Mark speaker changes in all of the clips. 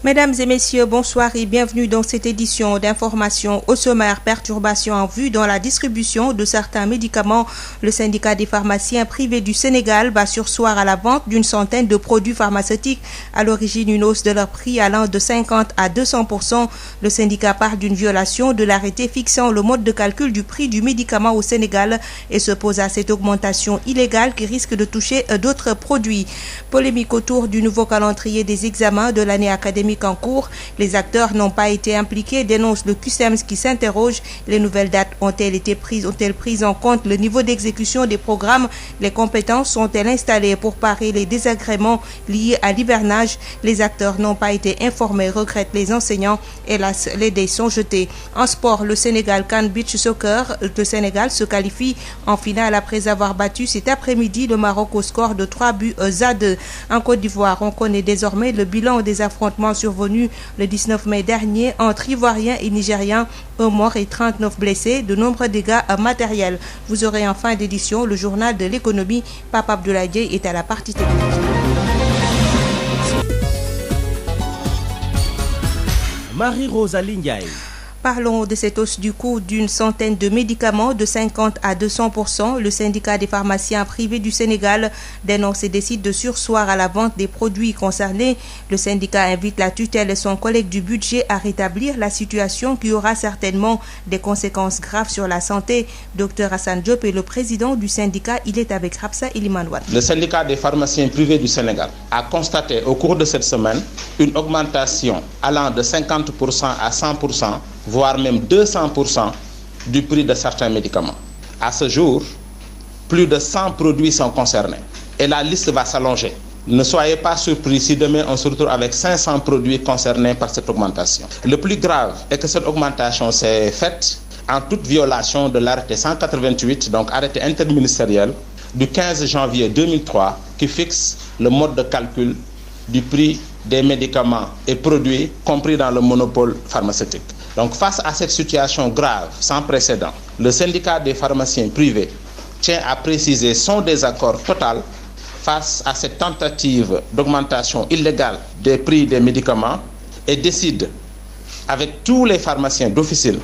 Speaker 1: Mesdames et messieurs, bonsoir et bienvenue dans cette édition d'information. Au sommaire, perturbations en vue dans la distribution de certains médicaments. Le syndicat des pharmaciens privés du Sénégal va surseoir à la vente d'une centaine de produits pharmaceutiques. À l'origine, une hausse de leur prix allant de 50 à 200%. Le syndicat parle d'une violation de l'arrêté fixant le mode de calcul du prix du médicament au Sénégal et s'oppose à cette augmentation illégale qui risque de toucher d'autres produits. Polémique autour du nouveau calendrier des examens de l'année académique en cours. Les acteurs n'ont pas été impliqués, dénonce le CUSEMS qui s'interroge. Les nouvelles dates ont-elles pris en compte le niveau d'exécution des programmes? Les compétences sont-elles installées pour parer les désagréments liés à l'hivernage? Les acteurs n'ont pas été informés, regrettent les enseignants. Hélas, les dés sont jetés. En sport, le Sénégal CAN Beach Soccer. Le Sénégal se qualifie en finale après avoir battu cet après-midi le Maroc au score de 3-2. En Côte d'Ivoire, on connaît désormais le bilan des affrontements survenu le 19 mai dernier entre Ivoiriens et Nigériens, un mort et 39 blessés, de nombreux dégâts matériels. Vous aurez en fin d'édition le journal de l'économie. Pape Abdoulaye Dieye est à la partie technique.
Speaker 2: Marie-Rosalie Ndiaye.
Speaker 1: Parlons de cette hausse du coût d'une centaine de médicaments de 50 à 200%. Le syndicat des pharmaciens privés du Sénégal dénonce et décide de surseoir à la vente des produits concernés. Le syndicat invite la tutelle et son collègue du budget à rétablir la situation qui aura certainement des conséquences graves sur la santé. Dr Hassan Diop est le président du syndicat. Il est avec Rapsa Ilimanouane.
Speaker 3: Le syndicat des pharmaciens privés du Sénégal a constaté au cours de cette semaine une augmentation allant de 50% à 100%. Voire même 200% du prix de certains médicaments. À ce jour, plus de 100 produits sont concernés et la liste va s'allonger. Ne soyez pas surpris si demain on se retrouve avec 500 produits concernés par cette augmentation. Le plus grave est que cette augmentation s'est faite en toute violation de l'arrêté 188, donc arrêté interministériel du 15 janvier 2003 qui fixe le mode de calcul du prix des médicaments et produits compris dans le monopole pharmaceutique. Donc face à cette situation grave, sans précédent, le syndicat des pharmaciens privés tient à préciser son désaccord total face à cette tentative d'augmentation illégale des prix des médicaments et décide, avec tous les pharmaciens d'officine,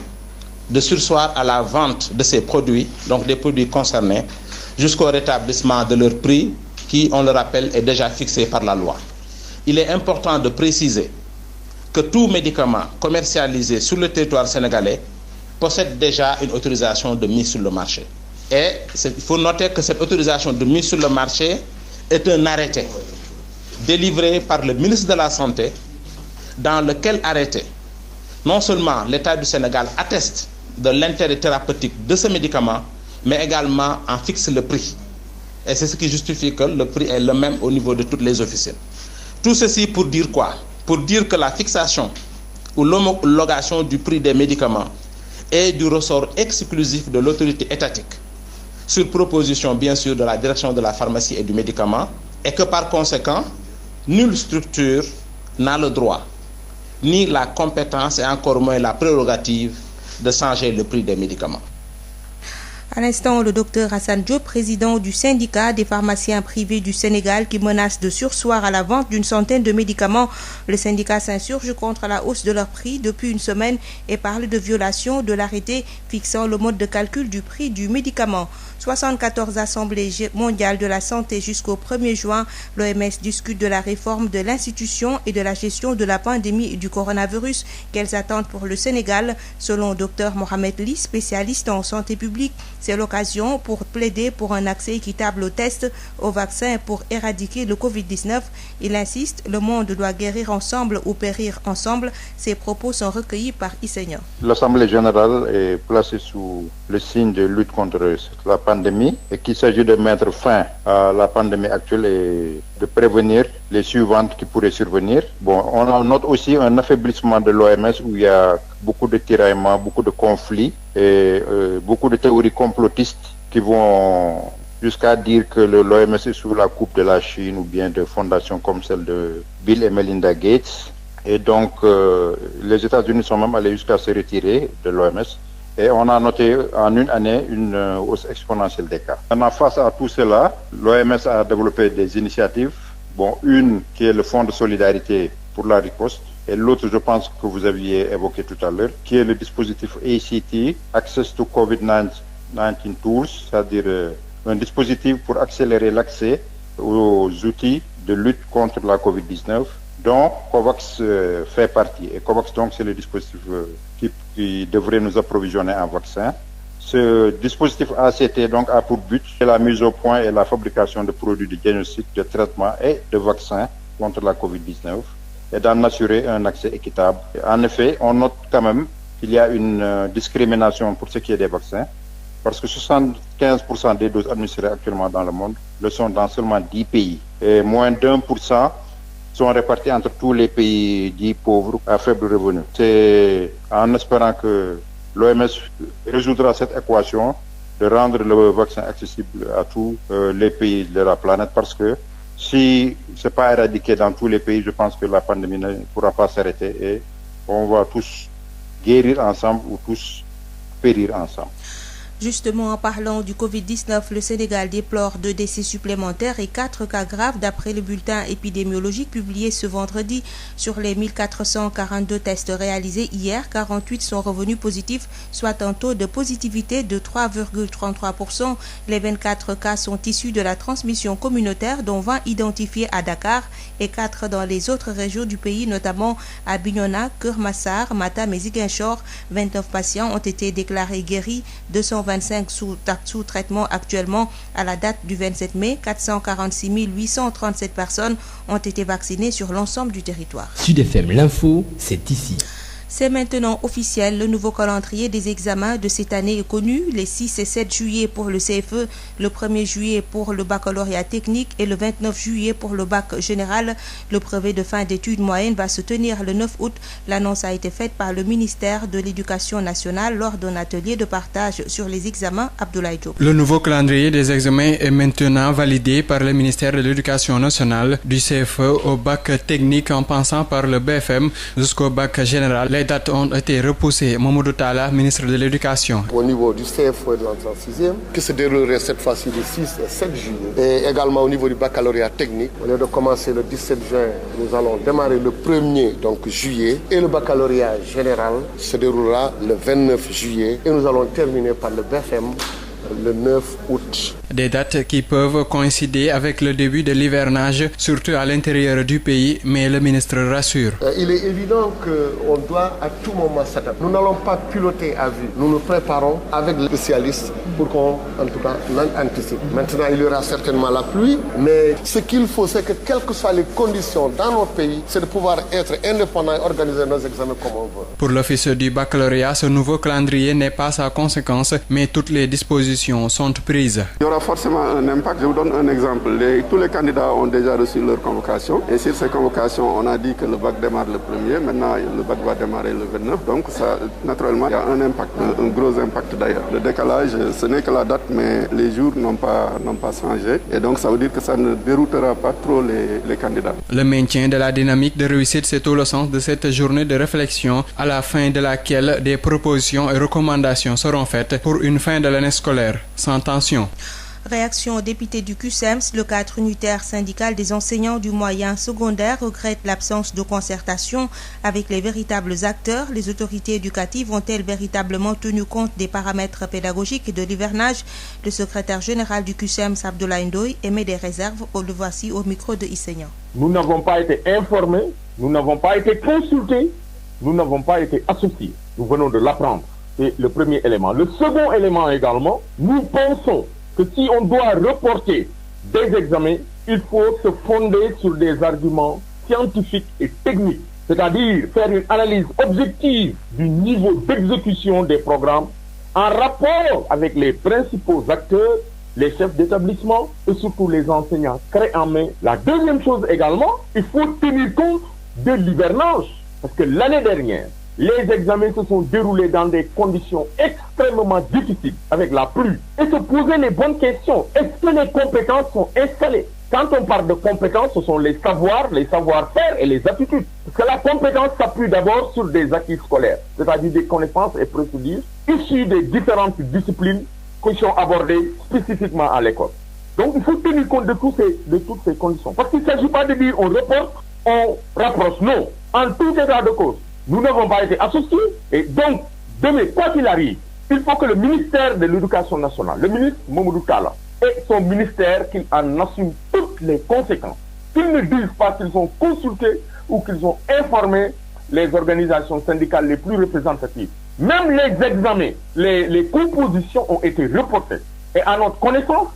Speaker 3: de surseoir à la vente de ces produits, donc des produits concernés, jusqu'au rétablissement de leur prix qui, on le rappelle, est déjà fixé par la loi. Il est important de préciser que tout médicament commercialisé sur le territoire sénégalais possède déjà une autorisation de mise sur le marché. Et il faut noter que cette autorisation de mise sur le marché est un arrêté délivré par le ministre de la Santé, dans lequel arrêté, non seulement l'État du Sénégal atteste de l'intérêt thérapeutique de ce médicament, mais également en fixe le prix. Et c'est ce qui justifie que le prix est le même au niveau de toutes les officines. Tout ceci pour dire quoi? Pour dire que la fixation ou l'homologation du prix des médicaments est du ressort exclusif de l'autorité étatique, sur proposition bien sûr de la direction de la pharmacie et du médicament, et que par conséquent, nulle structure n'a le droit, ni la compétence et encore moins la prérogative de changer le prix des médicaments.
Speaker 1: À l'instant, le docteur Hassan Diop, président du syndicat des pharmaciens privés du Sénégal, qui menace de surseoir à la vente d'une centaine de médicaments. Le syndicat s'insurge contre la hausse de leur prix depuis une semaine et parle de violation de l'arrêté fixant le mode de calcul du prix du médicament. 74 assemblées mondiales de la santé jusqu'au 1er juin. L'OMS discute de la réforme de l'institution et de la gestion de la pandémie du coronavirus. Quelles attentes pour le Sénégal? Selon Dr Mohamed Ly, spécialiste en santé publique, c'est l'occasion pour plaider pour un accès équitable aux tests, aux vaccins pour éradiquer le Covid-19. Il insiste, le monde doit guérir ensemble ou périr ensemble. Ces propos sont recueillis par Isseignan.
Speaker 4: L'Assemblée générale est placée sous le signe de lutte contre la pandémie et qu'il s'agit de mettre fin à la pandémie actuelle et de prévenir les suivantes qui pourraient survenir. Bon, on note aussi un affaiblissement de l'OMS où il y a beaucoup de tiraillements, beaucoup de conflits et beaucoup de théories complotistes qui vont jusqu'à dire que l'OMS est sous la coupe de la Chine ou bien de fondations comme celle de Bill et Melinda Gates. Et donc, les États-Unis sont même allés jusqu'à se retirer de l'OMS. Et on a noté en une année une hausse exponentielle des cas. Maintenant, face à tout cela, l'OMS a développé des initiatives. Bon, une qui est le Fonds de solidarité pour la riposte et l'autre, je pense que vous aviez évoqué tout à l'heure, qui est le dispositif ACT, Access to COVID-19 Tools, c'est-à-dire un dispositif pour accélérer l'accès aux outils de lutte contre la COVID-19, dont COVAX fait partie. Et COVAX, donc, c'est le dispositif qui devrait nous approvisionner en vaccins. Ce dispositif ACT donc, a pour but la mise au point et la fabrication de produits de diagnostic, de traitement et de vaccins contre la COVID-19 et d'en assurer un accès équitable. En effet, on note quand même qu'il y a une discrimination pour ce qui est des vaccins, parce que 75% des doses administrées actuellement dans le monde le sont dans seulement 10 pays. Et moins d'1% sont répartis entre tous les pays dits pauvres à faible revenu. C'est en espérant que l'OMS résoudra cette équation de rendre le vaccin accessible à tous les pays de la planète, parce que si ce n'est pas éradiqué dans tous les pays, je pense que la pandémie ne pourra pas s'arrêter et on va tous guérir ensemble ou tous périr ensemble.
Speaker 1: Justement, en parlant du Covid-19, le Sénégal déplore 2 décès supplémentaires et 4 cas graves d'après le bulletin épidémiologique publié ce vendredi. Sur les 1442 tests réalisés hier, 48 sont revenus positifs, soit un taux de positivité de 3,33%. Les 24 cas sont issus de la transmission communautaire, dont 20 identifiés à Dakar et 4 dans les autres régions du pays, notamment à Bignona, Keur Massar, Matam et Ziguinchor. 29 patients ont été déclarés guéris, 225 sous traitement actuellement. À la date du 27 mai, 446 837 personnes ont été vaccinées sur l'ensemble du territoire.
Speaker 2: Sud FM, l'info, c'est ici.
Speaker 1: C'est maintenant officiel, le nouveau calendrier des examens de cette année est connu. Les 6 et 7 juillet pour le CFE, le 1er juillet pour le baccalauréat technique et le 29 juillet pour le bac général. Le brevet de fin d'études moyennes va se tenir le 9 août. L'annonce a été faite par le ministère de l'Éducation nationale lors d'un atelier de partage sur les examens. Abdoulaye Diop.
Speaker 5: Le nouveau calendrier des examens est maintenant validé par le ministère de l'Éducation nationale, du CFE au bac technique en passant par le BFM jusqu'au bac général. Les dates ont été repoussées. Mamadou Talla, ministre de l'Éducation.
Speaker 6: Au niveau du CFE de l'entrée en 6e, qui se déroulerait cette fois-ci le 6 et 7 juillet. Et également au niveau du baccalauréat technique, au lieu de commencer le 17 juin, nous allons démarrer le 1er juillet. Et le baccalauréat général se déroulera le 29 juillet. Et nous allons terminer par le BFM le 9 août.
Speaker 5: Des dates qui peuvent coïncider avec le début de l'hivernage, surtout à l'intérieur du pays, mais le ministre rassure.
Speaker 6: Il est évident qu'on doit à tout moment s'adapter. Nous n'allons pas piloter à vue. Nous nous préparons avec les spécialistes pour qu'on, en tout cas, anticipe. Maintenant, il y aura certainement la pluie, mais ce qu'il faut, c'est que quelles que soient les conditions dans notre pays, c'est de pouvoir être indépendant et organiser nos examens comme on veut.
Speaker 5: Pour l'office du baccalauréat, ce nouveau calendrier n'est pas sa conséquence, mais toutes les dispositions sont prises.
Speaker 7: Il y aura forcément un impact. Je vous donne un exemple. Tous les candidats ont déjà reçu leur convocation. Et sur ces convocations, on a dit que le bac démarre le 1er. Maintenant, le bac va démarrer le 29. Donc, ça, naturellement, il y a un impact, un gros impact d'ailleurs. Le décalage, ce n'est que la date, mais les jours n'ont pas changé. Et donc, ça veut dire que ça ne déroutera pas trop les candidats.
Speaker 5: Le maintien de la dynamique de réussite, c'est tout le sens de cette journée de réflexion, à la fin de laquelle des propositions et recommandations seront faites pour une fin de l'année scolaire sans tension.
Speaker 1: Réaction au député du CUSEMS, le cadre unitaire syndical des enseignants du moyen secondaire regrette l'absence de concertation avec les véritables acteurs. Les autorités éducatives ont-elles véritablement tenu compte des paramètres pédagogiques et de l'hivernage? Le secrétaire général du CUSEMS, Abdoulaye Ndoye, émet des réserves. Le voici au micro de Isseignan.
Speaker 8: Nous n'avons pas été informés, nous n'avons pas été consultés, nous n'avons pas été associés. Nous venons de l'apprendre. C'est le premier élément. Le second élément également, nous pensons que si on doit reporter des examens, il faut se fonder sur des arguments scientifiques et techniques, c'est-à-dire faire une analyse objective du niveau d'exécution des programmes en rapport avec les principaux acteurs, les chefs d'établissement et surtout les enseignants clés en main. La deuxième chose également, il faut tenir compte de l'hivernage, parce que l'année dernière, les examens se sont déroulés dans des conditions extrêmement difficiles, avec la pluie. Et se poser les bonnes questions. Est-ce que les compétences sont installées? Quand on parle de compétences, ce sont les savoirs, les savoir-faire et les aptitudes. Parce que la compétence s'appuie d'abord sur des acquis scolaires, c'est-à-dire des connaissances et procédures issues des différentes disciplines qui sont abordées spécifiquement à l'école. Donc il faut tenir compte de toutes ces conditions. Parce qu'il ne s'agit pas de dire on reporte, on rapproche. Non. En tout état de cause, nous n'avons pas été associés. Et donc, demain, quoi qu'il arrive, il faut que le ministère de l'Éducation nationale, le ministre Mamadou Talla, et son ministère, qu'il en assume toutes les conséquences. Qu'ils ne disent pas qu'ils ont consulté ou qu'ils ont informé les organisations syndicales les plus représentatives. Même les examens, les compositions ont été reportées. Et à notre connaissance,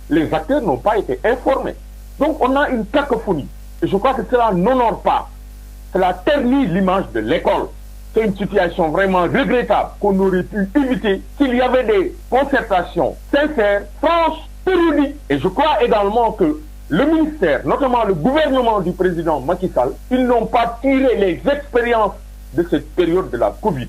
Speaker 8: les acteurs n'ont pas été informés. Donc on a une cacophonie. Et je crois que cela n'honore pas. Cela ternit l'image de l'école. C'est une situation vraiment regrettable qu'on aurait pu éviter s'il y avait des concertations sincères, franches, périodiques. Et je crois également que le ministère, notamment le gouvernement du président Macky Sall, ils n'ont pas tiré les expériences de cette période de la Covid.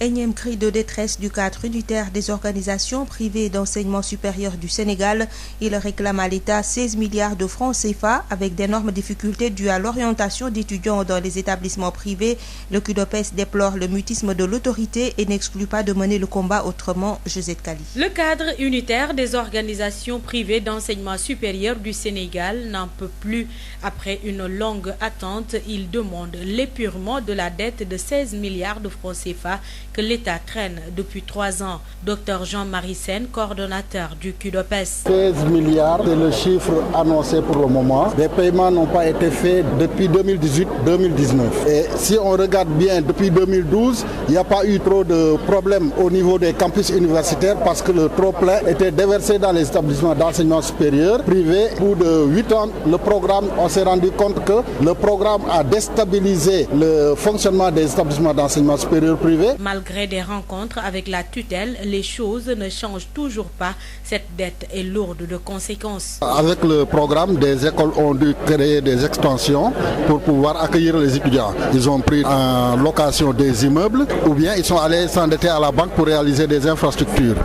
Speaker 1: Énième cri de détresse du cadre unitaire des organisations privées d'enseignement supérieur du Sénégal. Il réclame à l'État 16 milliards de francs CFA avec d'énormes difficultés dues à l'orientation d'étudiants dans les établissements privés. Le CUDOPES déplore le mutisme de l'autorité et n'exclut pas de mener le combat autrement. Josette Kali.
Speaker 9: Le cadre unitaire des organisations privées d'enseignement supérieur du Sénégal n'en peut plus. Après une longue attente, il demande l'épurement de la dette de 16 milliards de francs CFA que l'État traîne depuis 3 ans. Dr Jean-Marie Sène, coordonnateur du CUDOPES.
Speaker 10: 16 milliards, c'est le chiffre annoncé pour le moment. Les paiements n'ont pas été faits depuis 2018-2019. Et si on regarde bien, depuis 2012, il n'y a pas eu trop de problèmes au niveau des campus universitaires parce que le trop-plein était déversé dans les établissements d'enseignement supérieur privés. Au bout de 8 ans, le programme, on s'est rendu compte que le programme a déstabilisé le fonctionnement des établissements d'enseignement supérieur privés.
Speaker 9: Malgré des rencontres avec la tutelle, les choses ne changent toujours pas. Cette dette est lourde de conséquences.
Speaker 10: Avec le programme, des écoles ont dû créer des extensions pour pouvoir accueillir les étudiants. Ils ont pris en location des immeubles ou bien ils sont allés s'endetter à la banque pour réaliser des infrastructures.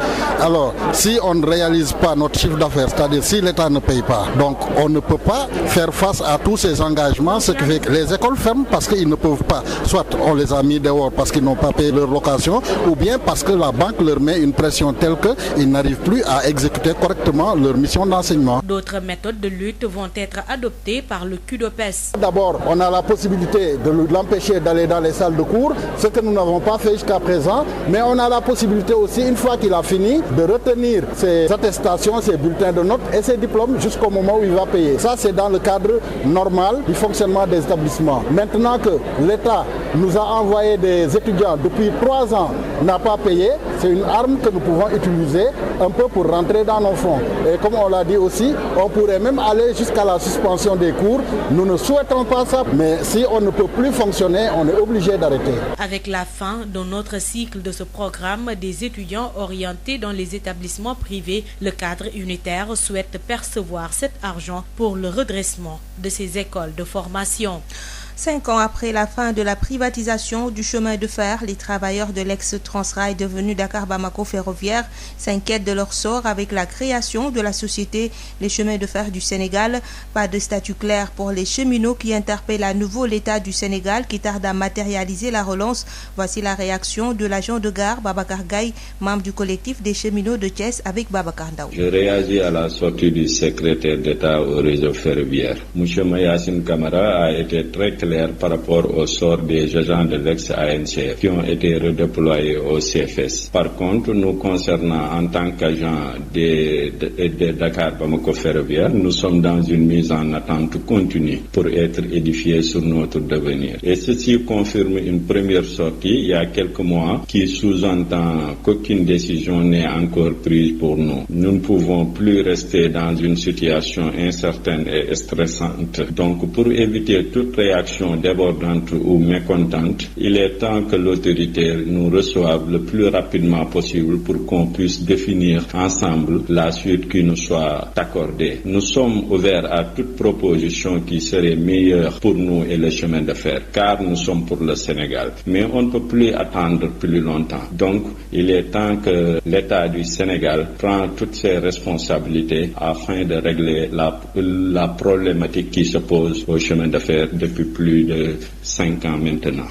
Speaker 10: Alors, si on ne réalise pas notre chiffre d'affaires, c'est-à-dire si l'État ne paye pas, donc on ne peut pas faire face à tous ces engagements, ce qui fait que les écoles ferment parce qu'ils ne peuvent pas. Soit on les a mis dehors parce qu'ils n'ont pas payé leur location, ou bien parce que la banque leur met une pression telle qu'ils n'arrivent plus à exécuter correctement leur mission d'enseignement.
Speaker 9: D'autres méthodes de lutte vont être adoptées par le CUDOPES.
Speaker 10: D'abord, on a la possibilité de l'empêcher d'aller dans les salles de cours, ce que nous n'avons pas fait jusqu'à présent, mais on a la possibilité aussi, une fois qu'il a fini, de retenir ses attestations, ses bulletins de notes et ses diplômes jusqu'au moment où il va payer. Ça, c'est dans le cadre normal du fonctionnement des établissements. Maintenant que l'État nous a envoyé des étudiants depuis 3 ans, n'a pas payé, c'est une arme que nous pouvons utiliser un peu pour rentrer dans nos fonds. Et comme on l'a dit aussi, on pourrait même aller jusqu'à la suspension des cours. Nous ne souhaitons pas ça, mais si on ne peut plus fonctionner, on est obligé d'arrêter.
Speaker 9: Avec la fin d'un autre cycle de ce programme des étudiants orientés dans les établissements privés, le cadre unitaire souhaite percevoir cet argent pour le redressement de ces écoles de formation.
Speaker 1: 5 ans après la fin de la privatisation du chemin de fer, les travailleurs de l'ex-Transrail devenu Dakar-Bamako Ferroviaire s'inquiètent de leur sort avec la création de la société Les Chemins de Fer du Sénégal. Pas de statut clair pour les cheminots qui interpellent à nouveau l'État du Sénégal qui tarde à matérialiser la relance. Voici la réaction de l'agent de gare Babacar Gaye, membre du collectif des cheminots de Thiès avec Babacar Ndao.
Speaker 11: Je réagis à la sortie du secrétaire d'État au réseau ferroviaire. M. Mayacine Camara a été très clair par rapport au sort des agents de l'ex-ANCF qui ont été redéployés au CFS. Par contre, nous concernant en tant qu'agents de Dakar Bamako Ferroviaire, nous sommes dans une mise en attente continue pour être édifiés sur notre devenir. Et ceci confirme une première sortie il y a quelques mois qui sous-entend qu'aucune décision n'est encore prise pour nous. Nous ne pouvons plus rester dans une situation incertaine et stressante. Donc, pour éviter toute réaction débordante ou mécontente, il est temps que l'autorité nous reçoive le plus rapidement possible pour qu'on puisse définir ensemble la suite qui nous soit accordée. Nous sommes ouverts à toute proposition qui serait meilleure pour nous et le chemin de fer, car nous sommes pour le Sénégal. Mais on ne peut plus attendre plus longtemps. Donc, il est temps que l'État du Sénégal prenne toutes ses responsabilités afin de régler la problématique qui se pose au chemin de fer depuis plus de 5 ans maintenant.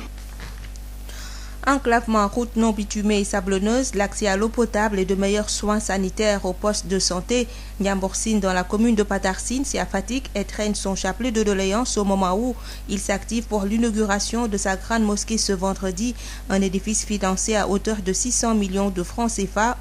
Speaker 1: Enclavement, routes non bitumées et sablonneuses, l'accès à l'eau potable et de meilleurs soins sanitaires au poste de santé. Ndiambour Sine dans la commune de Patarsine, c'est à Fatick et traîne son chapelet de doléances au moment où il s'active pour l'inauguration de sa grande mosquée ce vendredi, un édifice financé à hauteur de 600 millions de francs CFA.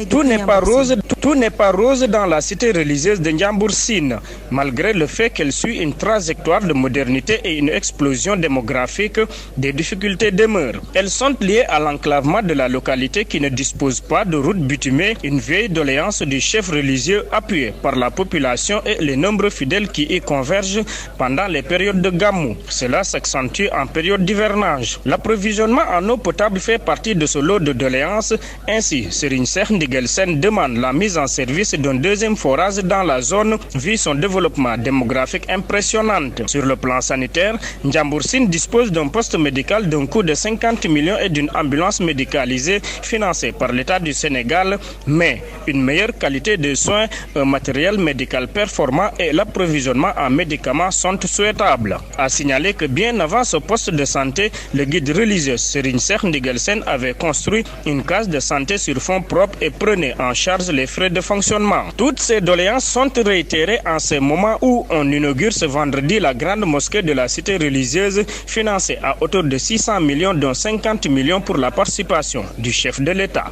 Speaker 12: Tout n'est pas rose dans la cité religieuse de Ndiambour Sine, malgré le fait qu'elle suit une trajectoire de modernité et une explosion démographique, des difficultés demeurent. Elles sont liées à l'enclavement de la localité qui ne dispose pas de route bitumée, une vieille doléance du chef religieux appuyée par la population et les nombreux fidèles qui y convergent pendant les périodes de Gamou. Cela s'accentue en période d'hivernage. L'approvisionnement en eau potable fait partie de ce lot de doléances. Ainsi, Serigne Cheikh Ndigal Sène demande la mise en service d'un deuxième forage dans la zone vu son développement démographique impressionnant. Sur le plan sanitaire, Ndiambour Sine dispose d'un poste médical d'un coût de 50 millions et d'une ambulance médicalisée financée par l'État du Sénégal, mais une meilleure qualité de soins, un matériel médical performant et l'approvisionnement en médicaments sont souhaitables. À signaler que bien avant ce poste de santé, le guide religieux Serigne Cheikh Ndigal Sène avait construit une case de santé sur fonds propres et prenait en charge les frais de fonctionnement. Toutes ces doléances sont réitérées en ce moment où on inaugure ce vendredi la grande mosquée de la cité religieuse financée à hauteur de 600 millions dont 50 millions pour la participation du chef de l'État.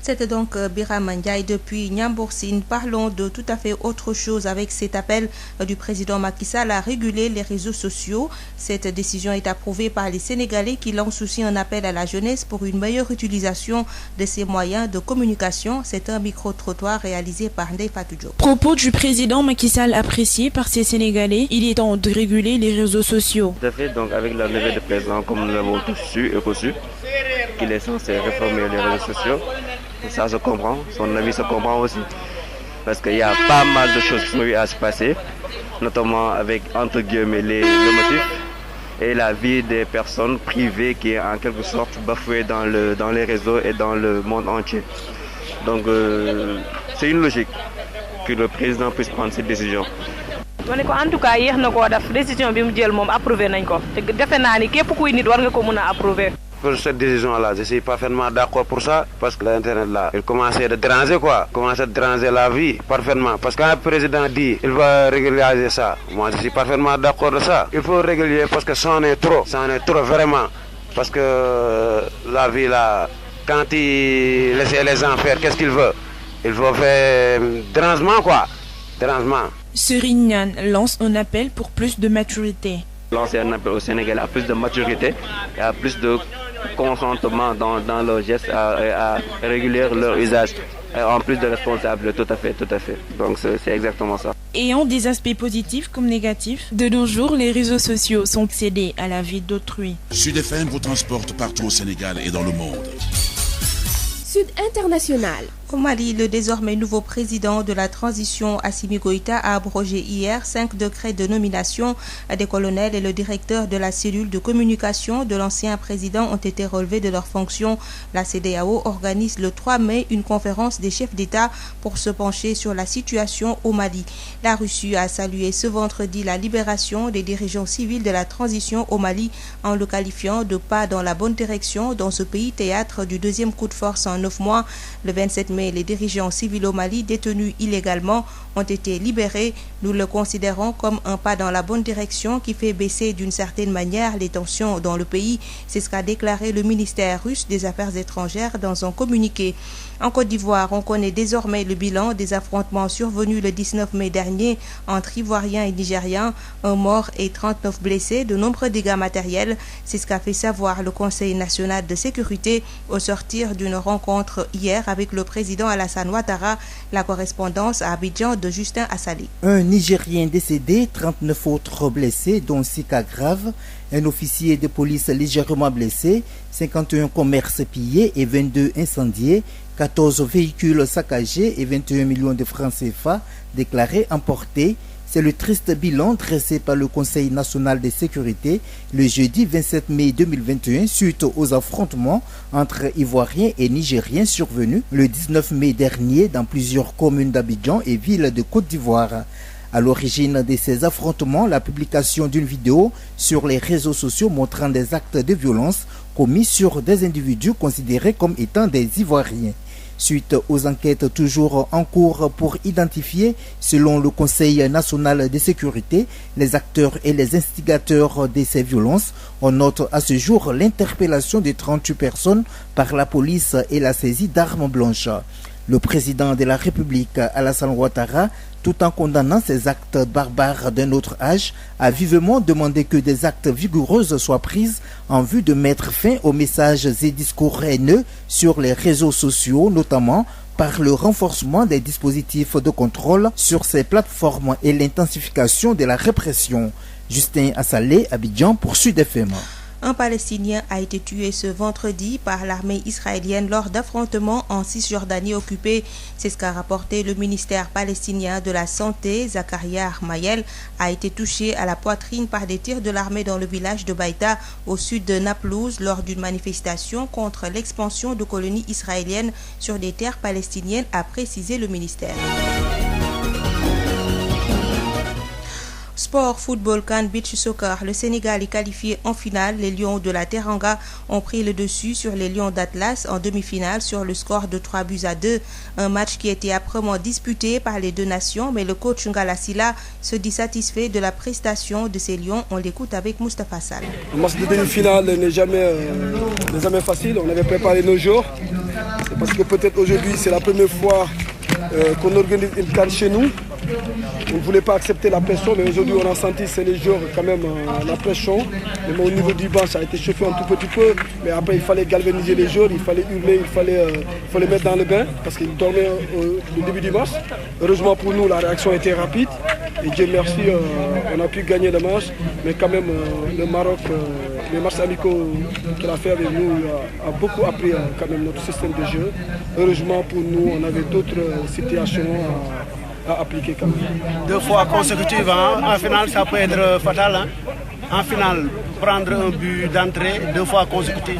Speaker 1: C'était donc Birama Ndiaye depuis Ndiambour Sine. Parlons de tout à fait autre chose avec cet appel du président Macky Sall à réguler les réseaux sociaux. Cette décision est approuvée par les Sénégalais qui lancent aussi un appel à la jeunesse pour une meilleure utilisation de ces moyens de communication. C'est un micro-trottoir réalisé par Ndeye Fatou Diop.
Speaker 13: Propos du président Macky Sall apprécié par ces Sénégalais. Il est temps de réguler les réseaux sociaux.
Speaker 14: Tout à fait, donc avec la levée de président, comme nous l'avons tous su et reçu, qu'il est censé réformer les réseaux sociaux. Ça se comprend, son avis se comprend aussi. Parce qu'il y a pas mal de choses qui sont eu à se passer, notamment avec, entre guillemets, le motif et la vie des personnes privées qui est en quelque sorte bafouée dans les réseaux et dans le monde entier. Donc c'est une logique que le président puisse prendre cette décision.
Speaker 15: En tout cas, hier décision bi mu jël mom approuvé nañ ko. Té défé na ni képp kuy nit war nga ko mëna approuver.
Speaker 16: Pour cette décision-là, je suis parfaitement d'accord pour ça, parce que l'Internet là, il commençait de déranger quoi, commençait de déranger la vie parfaitement. Parce que quand le président dit il va régulariser ça, moi je suis parfaitement d'accord de ça. Il faut régulier parce que c'en est trop vraiment. Parce que la vie là, quand il laisse les gens faire, qu'est-ce qu'il veut? Il faut faire dérangement quoi, dérangement.
Speaker 13: Serigne Niane lance un appel pour plus de maturité.
Speaker 14: Lancer un appel au Sénégal à plus de maturité et à plus de consentement dans leurs gestes, à réguler leur usage, et en plus de responsabilité, tout à fait. Donc c'est exactement ça.
Speaker 13: Ayant des aspects positifs comme négatifs, de nos jours, les réseaux sociaux sont cédés à la vie d'autrui.
Speaker 17: Sud FM vous transporte partout au Sénégal et dans le monde.
Speaker 1: Sud International. Au Mali, le désormais nouveau président de la transition, Assimi Goïta, a abrogé hier 5 décrets de nomination des colonels et le directeur de la cellule de communication de l'ancien président ont été relevés de leurs fonctions. La CEDEAO organise le 3 mai une conférence des chefs d'État pour se pencher sur la situation au Mali. La Russie a salué ce vendredi la libération des dirigeants civils de la transition au Mali en le qualifiant de pas dans la bonne direction dans ce pays théâtre du deuxième coup de force en 9 mois. Le 27 mai, les dirigeants civils au Mali détenus illégalement ont été libérés. Nous le considérons comme un pas dans la bonne direction qui fait baisser d'une certaine manière les tensions dans le pays. C'est ce qu'a déclaré le ministère russe des Affaires étrangères dans un communiqué. En Côte d'Ivoire, on connaît désormais le bilan des affrontements survenus le 19 mai dernier entre Ivoiriens et Nigériens. Un mort et 39 blessés, de nombreux dégâts matériels. C'est ce qu'a fait savoir le Conseil national de sécurité au sortir d'une rencontre hier avec le président Alassane Ouattara. La correspondance à Abidjan de Justin Assali.
Speaker 18: Un Nigérien décédé, 39 autres blessés, dont 6 cas graves, un officier de police légèrement blessé, 51 commerces pillés et 22 incendiés, 14 véhicules saccagés et 21 millions de francs CFA déclarés emportés. C'est le triste bilan dressé par le Conseil national de sécurité le jeudi 27 mai 2021 suite aux affrontements entre Ivoiriens et Nigériens survenus le 19 mai dernier dans plusieurs communes d'Abidjan et villes de Côte d'Ivoire. À l'origine de ces affrontements, la publication d'une vidéo sur les réseaux sociaux montrant des actes de violence commis sur des individus considérés comme étant des Ivoiriens. Suite aux enquêtes toujours en cours pour identifier, selon le Conseil national de sécurité, les acteurs et les instigateurs de ces violences, on note à ce jour l'interpellation de 38 personnes par la police et la saisie d'armes blanches. Le président de la République, Alassane Ouattara, tout en condamnant ces actes barbares d'un autre âge, a vivement demandé que des actes vigoureux soient pris en vue de mettre fin aux messages et discours haineux sur les réseaux sociaux, notamment par le renforcement des dispositifs de contrôle sur ces plateformes et l'intensification de la répression. Justin Assalé, Abidjan pour Sud FM.
Speaker 1: Un Palestinien a été tué ce vendredi par l'armée israélienne lors d'affrontements en Cisjordanie occupée. C'est ce qu'a rapporté le ministère palestinien de la Santé. Zakaria Armayel a été touché à la poitrine par des tirs de l'armée dans le village de Baïta, au sud de Naplouse, lors d'une manifestation contre l'expansion de colonies israéliennes sur des terres palestiniennes, a précisé le ministère. Sport, football, CAN, beach soccer. Le Sénégal est qualifié en finale. Les Lions de la Teranga ont pris le dessus sur les Lions d'Atlas en demi-finale sur le score de 3-2. Un match qui était âprement disputé par les deux nations, mais le coach Ngala Sylla se dit satisfait de la prestation de ces Lions. On l'écoute avec Moustapha Sall.
Speaker 19: Le match de demi-finale n'est jamais facile. On avait préparé nos jours. C'est parce que peut-être aujourd'hui c'est la première fois qu'on organise une CAN chez nous. On ne voulait pas accepter la pression, mais aujourd'hui on a senti c'est les jours quand même la pression. Même au niveau du banc, ça a été chauffé un tout petit peu, mais après il fallait galvaniser les joueurs, il fallait hurler, il fallait mettre dans le bain parce qu'ils dormaient au début du match. Heureusement pour nous, la réaction était rapide et Dieu merci, on a pu gagner le match, mais quand même le Maroc, les matchs amicaux qu'il a fait avec nous a beaucoup appris quand même notre système de jeu. Heureusement pour nous, on avait d'autres situations à appliquer quand même.
Speaker 20: 2 fois consécutives, en finale ça peut être fatal. En finale, prendre un but d'entrée 2 fois consécutif.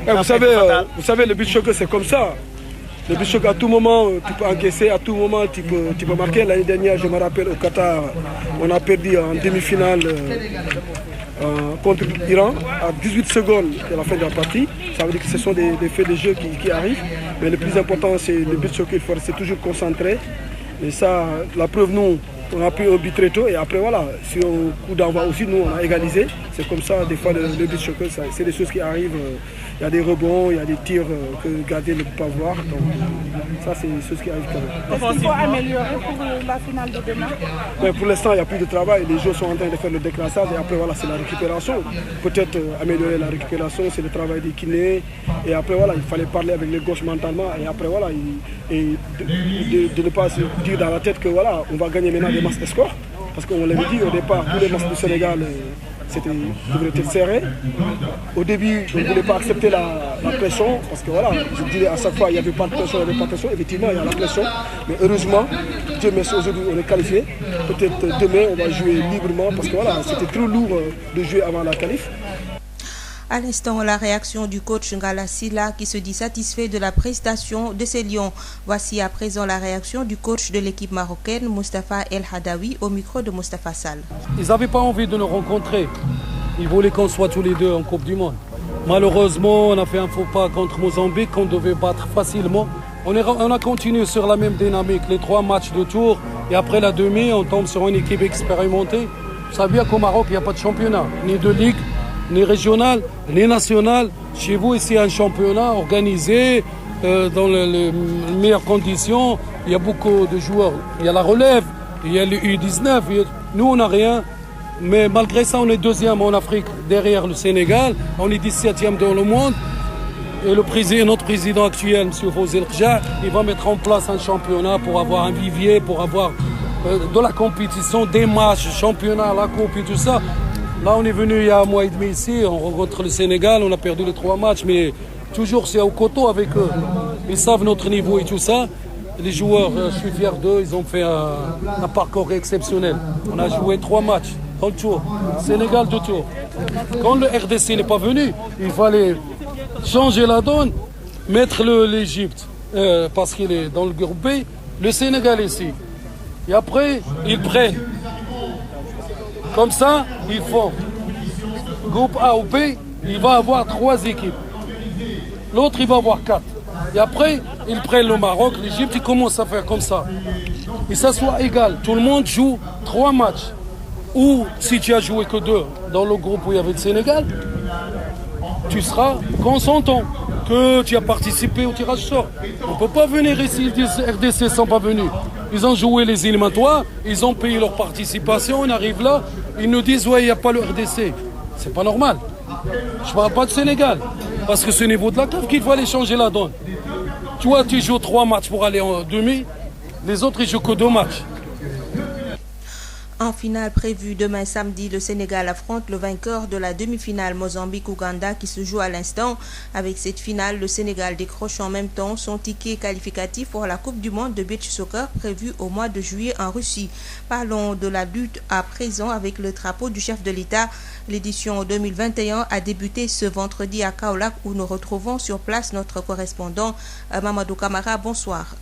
Speaker 19: Vous savez, le but choc c'est comme ça. Le but choc à tout moment tu peux encaisser, à tout moment tu peux marquer. L'année dernière, je me rappelle au Qatar, on a perdu en demi-finale contre l'Iran à 18 secondes de la fin de la partie. Ça veut dire que ce sont des faits de jeu qui arrivent. Mais le plus important, c'est le but choc, il faut rester toujours concentré. Et ça, la preuve, nous, on a pris un but très tôt et après voilà, sur un coup d'envoi aussi, nous on a égalisé. C'est comme ça, des fois le but choc, c'est des choses qui arrivent. Il y a des rebonds, il y a des tirs que le gardien ne peut pas voir. Donc ça, c'est des choses qui arrivent quand même.
Speaker 21: Est-ce qu'il faut améliorer pour la finale de demain?
Speaker 19: Mais pour l'instant, il n'y a plus de travail. Les joueurs sont en train de faire le déclassage et après voilà, c'est la récupération. Peut-être améliorer la récupération, c'est le travail des kinés. Et après voilà, il fallait parler avec les gauches mentalement et après voilà, de ne pas se dire dans la tête que voilà, on va gagner maintenant des matchs de score. Parce qu'on l'avait dit au départ, tous les matchs du Sénégal devrait être serré. Au début, on ne voulait pas accepter la pression, parce que voilà, je disais à chaque fois, il n'y avait pas de pression, il n'y avait pas de pression. Effectivement, il y a la pression. Mais heureusement, Dieu merci, aujourd'hui, on est qualifié. Peut-être demain, on va jouer librement, parce que voilà, c'était trop lourd de jouer avant la qualif.
Speaker 1: À l'instant, la réaction du coach Ngala Sylla qui se dit satisfait de la prestation de ses Lions. Voici à présent la réaction du coach de l'équipe marocaine, Moustapha El Hadaoui, au micro de Moustapha Sall.
Speaker 22: Ils n'avaient pas envie de nous rencontrer. Ils voulaient qu'on soit tous les deux en Coupe du Monde. Malheureusement, on a fait un faux pas contre Mozambique qu'on devait battre facilement. On a continué sur la même dynamique, les 3 matchs de tour. Et après la demi, on tombe sur une équipe expérimentée. Vous savez bien qu'au Maroc, il n'y a pas de championnat, ni de ligue, ni régional, ni national. Chez vous, ici, un championnat organisé dans les meilleures conditions. Il y a beaucoup de joueurs. Il y a la relève, il y a le U19. Nous, on n'a rien. Mais malgré ça, on est 2e en Afrique, derrière le Sénégal. On est 17e dans le monde. Et notre président actuel, M. Fawzi El Kja, il va mettre en place un championnat pour avoir un vivier, pour avoir de la compétition, des matchs, championnat, la coupe et tout ça. Là, on est venu il y a un mois et demi ici, on rencontre le Sénégal, on a perdu les 3 matchs, mais toujours c'est au coteau avec eux. Ils savent notre niveau et tout ça. Les joueurs, je suis fier d'eux, ils ont fait un parcours exceptionnel. On a joué 3 matchs, en tour, Sénégal 2 tours. Quand le RDC n'est pas venu, il fallait changer la donne, mettre l'Égypte, parce qu'il est dans le groupe B, le Sénégal ici. Et après, ils prennent. Comme ça, ils font. Groupe A ou B, il va avoir 3 équipes. L'autre, il va avoir 4. Et après, ils prennent le Maroc, l'Égypte, ils commencent à faire comme ça. Et ça soit égal. Tout le monde joue 3 matchs. Ou si tu as joué que 2 dans le groupe où il y avait le Sénégal, tu seras consentant que tu as participé au tirage au sort. On ne peut pas venir ici, ils disent RDC ne sont pas venus. Ils ont joué les éliminatoires, ils ont payé leur participation, on arrive là, ils nous disent ouais, il n'y a pas le RDC. C'est pas normal. Je ne parle pas de Sénégal. Parce que c'est au niveau de la CAF qu'il faut aller changer la donne. Tu vois, tu joues 3 matchs pour aller en demi, les autres ils jouent que 2 matchs.
Speaker 1: En finale prévue demain samedi, le Sénégal affronte le vainqueur de la demi-finale Mozambique-Ouganda qui se joue à l'instant. Avec cette finale, le Sénégal décroche en même temps son ticket qualificatif pour la Coupe du monde de beach soccer prévue au mois de juillet en Russie. Parlons de la lutte à présent avec le drapeau du chef de l'État. L'édition 2021 a débuté ce vendredi à Kaolack où nous retrouvons sur place notre correspondant Mamadou Camara. Bonsoir.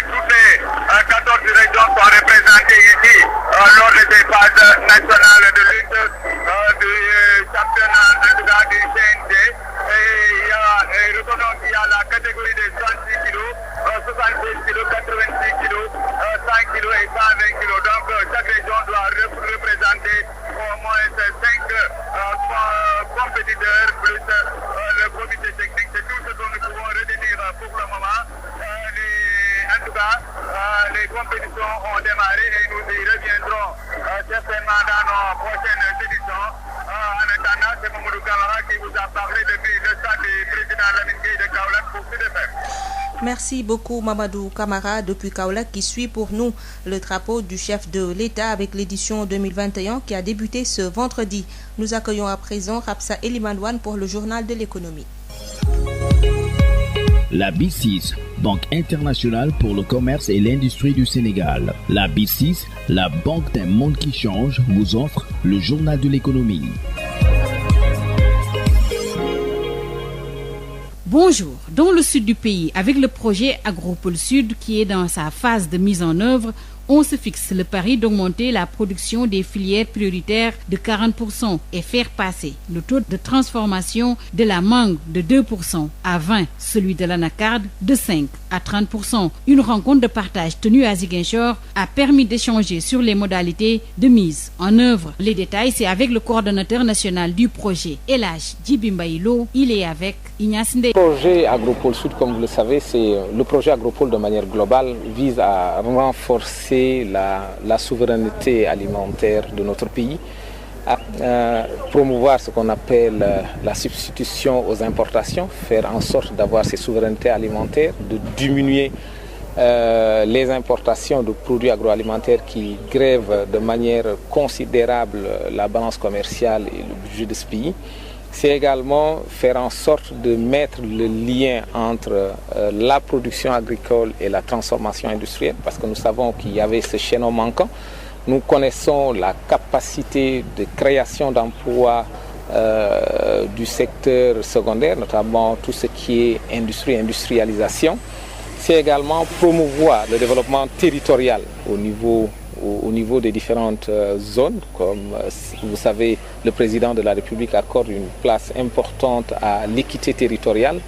Speaker 3: Toutes les 14 régions sont représentées ici lors des phases nationales de lutte du championnat du CNG. Et reconnaissons qu'il y a la catégorie des 66 kg, 76 kg, 86 kg, 100 kg et 120 kg. Donc chaque région doit représenter au moins 5 compétiteurs plus le comité technique. C'est tout ce que nous pouvons retenir pour le moment. En tout cas, les compétitions ont démarré et nous y reviendrons certainement dans nos prochaines éditions. En attendant, c'est Mamadou Camara qui vous a parlé depuis le stade du président Lamine Gueye de Kaolack pour Sud FM.
Speaker 1: Merci beaucoup Mamadou Camara depuis Kaolack qui suit pour nous le drapeau du chef de l'État avec l'édition 2021 qui a débuté ce vendredi. Nous accueillons à présent Rapsa Elimanouane pour le journal de l'économie.
Speaker 4: La B6, Banque internationale pour le commerce et l'industrie du Sénégal. La B6, la banque d'un monde qui change, vous offre le journal de l'économie.
Speaker 23: Bonjour. Dans le sud du pays, avec le projet Agropole Sud qui est dans sa phase de mise en œuvre, on se fixe le pari d'augmenter la production des filières prioritaires de 40% et faire passer le taux de transformation de la mangue de 2% à 20%, celui de l'anacarde de 5% à 30%. Une rencontre de partage tenue à Ziguinchor a permis d'échanger sur les modalités de mise en œuvre. Les détails, c'est avec le coordonnateur national du projet, El Hadj Djibi Mbaye-Lo. Il est avec Ignace Ndeye.
Speaker 24: Le projet Agropole Sud, comme vous le savez, c'est le projet Agropole de manière globale vise à renforcer la souveraineté alimentaire de notre pays, à promouvoir ce qu'on appelle la substitution aux importations, faire en sorte d'avoir ces souverainetés alimentaires, de diminuer les importations de produits agroalimentaires qui grèvent de manière considérable la balance commerciale et le budget de ce pays. C'est également faire en sorte de mettre le lien entre la production agricole et la transformation industrielle, parce que nous savons qu'il y avait ce chaînon manquant. Nous connaissons la capacité de création d'emplois du secteur secondaire, notamment tout ce qui est industrie, industrialisation. C'est également promouvoir le développement territorial au niveau des différentes zones. Comme vous savez, le président de la République accorde une place importante à l'équité territoriale.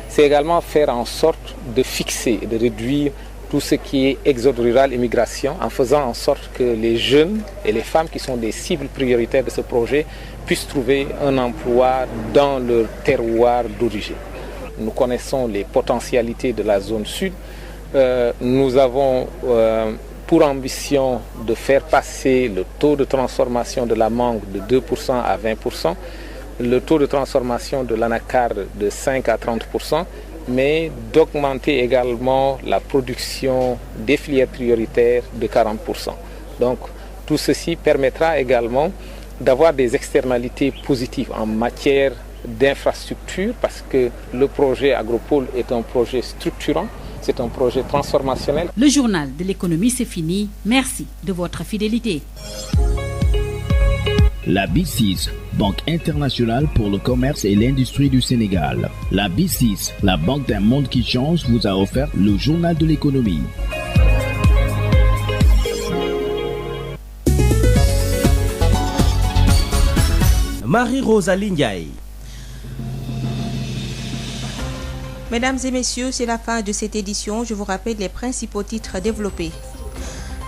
Speaker 24: C'est également faire en sorte de fixer, de réduire tout ce qui est exode rural, immigration, en faisant en sorte que les jeunes et les femmes qui sont des cibles prioritaires de ce projet puissent trouver un emploi dans leur terroir d'origine. Nous connaissons les potentialités de la zone sud. Nous avons pour ambition de faire passer le taux de transformation de la mangue de 2% à 20%, le taux de transformation de l'anacarde de 5 à 30%, mais d'augmenter également la production des filières prioritaires de 40%. Donc tout ceci permettra également d'avoir des externalités positives en matière d'infrastructure, parce que le projet Agropole est un projet structurant. C'est un projet transformationnel.
Speaker 23: Le journal de l'économie, c'est fini. Merci de votre fidélité.
Speaker 4: La B6, Banque internationale pour le commerce et l'industrie du Sénégal. La B6, la banque d'un monde qui change, vous a offert le journal de l'économie.
Speaker 2: Marie-Rosalie Ndiaye.
Speaker 1: Mesdames et messieurs, c'est la fin de cette édition. Je vous rappelle les principaux titres développés.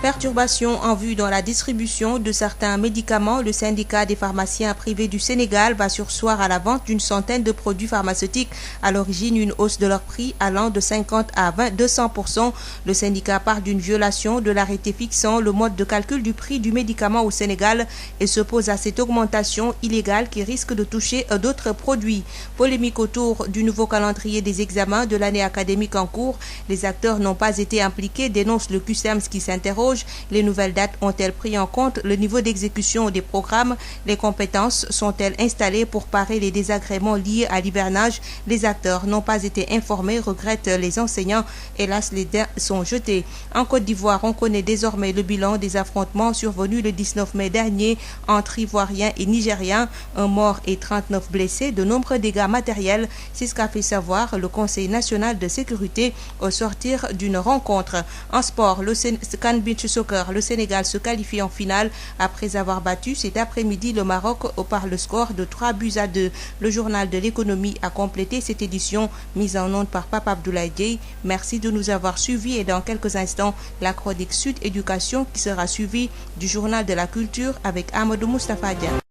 Speaker 1: Perturbations en vue dans la distribution de certains médicaments. Le syndicat des pharmaciens privés du Sénégal va surseoir à la vente d'une centaine de produits pharmaceutiques. À l'origine, une hausse de leur prix allant de 50 à 200%. Le syndicat part d'une violation de l'arrêté fixant le mode de calcul du prix du médicament au Sénégal et s'oppose à cette augmentation illégale qui risque de toucher d'autres produits. Polémique autour du nouveau calendrier des examens de l'année académique en cours. Les acteurs n'ont pas été impliqués, dénonce le CUSEMS qui s'interroge. Les nouvelles dates ont-elles pris en compte le niveau d'exécution des programmes? Les compétences sont-elles installées pour parer les désagréments liés à l'hivernage? Les acteurs n'ont pas été informés, regrettent les enseignants. Hélas, les dés sont jetés. En Côte d'Ivoire, on connaît désormais le bilan des affrontements survenus le 19 mai dernier entre Ivoiriens et Nigériens. Un mort et 39 blessés, de nombreux dégâts matériels. C'est ce qu'a fait savoir le Conseil national de sécurité au sortir d'une rencontre. En sport, le CAN Beach Soccer, le Sénégal se qualifie en finale après avoir battu cet après-midi le Maroc par le score de 3-2. Le journal de l'économie a complété cette édition mise en onde par Papa Abdoulaye Dieye. Merci de nous avoir suivis et dans quelques instants, la chronique Sud Éducation qui sera suivie du journal de la culture avec Amadou Moustapha Dia.